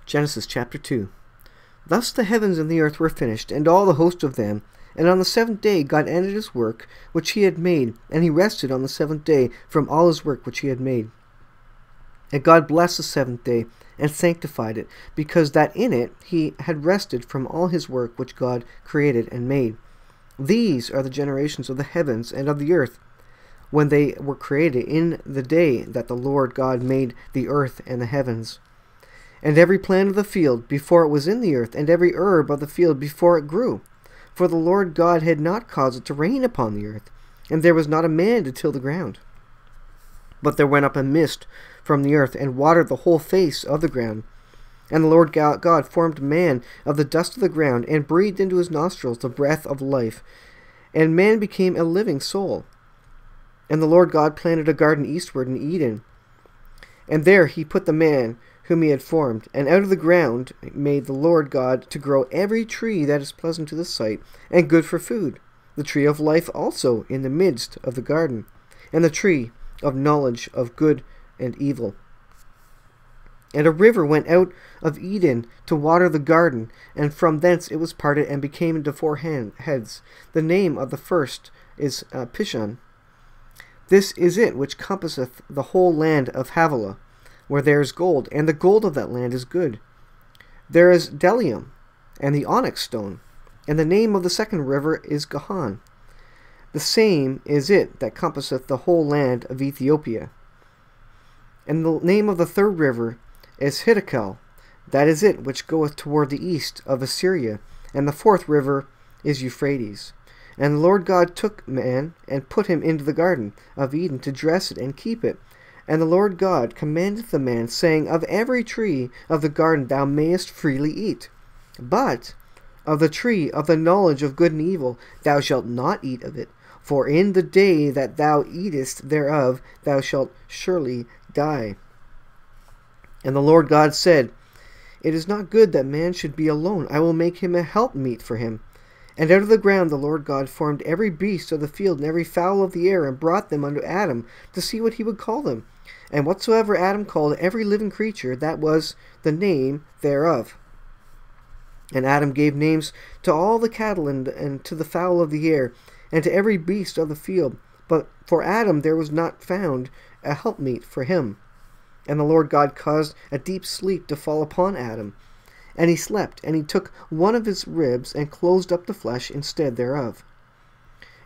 Genesis chapter 2. Thus the heavens and the earth were finished, and all the host of them. And on the seventh day God ended his work which he had made, and he rested on the seventh day from all his work which he had made. And God blessed the seventh day, and sanctified it, because that in it he had rested from all his work which God created and made. These are the generations of the heavens and of the earth, when they were created in the day that the Lord God made the earth and the heavens. And every plant of the field before it was in the earth, and every herb of the field before it grew. For the Lord God had not caused it to rain upon the earth, and there was not a man to till the ground. But there went up a mist from the earth, and watered the whole face of the ground. And the Lord God formed man of the dust of the ground, and breathed into his nostrils the breath of life. And man became a living soul. And the Lord God planted a garden eastward in Eden. And there he put the man whom he had formed, and out of the ground made the Lord God to grow every tree that is pleasant to the sight, and good for food, the tree of life also in the midst of the garden, and the tree of knowledge of good and evil. And a river went out of Eden to water the garden, and from thence it was parted and became into four heads. The name of the first is Pishon. This is it which compasseth the whole land of Havilah, where there is gold, and the gold of that land is good. There is bdellium, and the onyx stone, and the name of the second river is Gihon. The same is it that compasseth the whole land of Ethiopia. And the name of the third river is Hiddekel. That is it which goeth toward the east of Assyria. And the fourth river is Euphrates. And the Lord God took man, and put him into the garden of Eden to dress it and keep it. And the Lord God commanded the man, saying, Of every tree of the garden thou mayest freely eat, but of the tree of the knowledge of good and evil thou shalt not eat of it, for in the day that thou eatest thereof thou shalt surely die. And the Lord God said, It is not good that man should be alone. I will make him a helpmeet for him. And out of the ground the Lord God formed every beast of the field and every fowl of the air, and brought them unto Adam to see what he would call them. And whatsoever Adam called every living creature, that was the name thereof. And Adam gave names to all the cattle and to the fowl of the air, and to every beast of the field. But for Adam there was not found a helpmeet for him. And the Lord God caused a deep sleep to fall upon Adam. And he slept, and he took one of his ribs, and closed up the flesh instead thereof.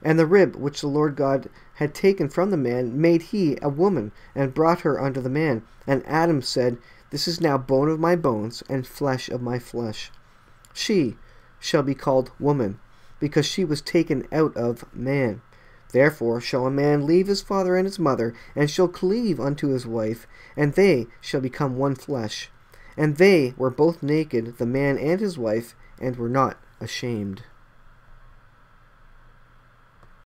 And the rib which the Lord God had taken from the man made he a woman, and brought her unto the man. And Adam said, This is now bone of my bones, and flesh of my flesh. She shall be called woman, because she was taken out of man. Therefore shall a man leave his father and his mother, and shall cleave unto his wife, and they shall become one flesh. And they were both naked, the man and his wife, and were not ashamed.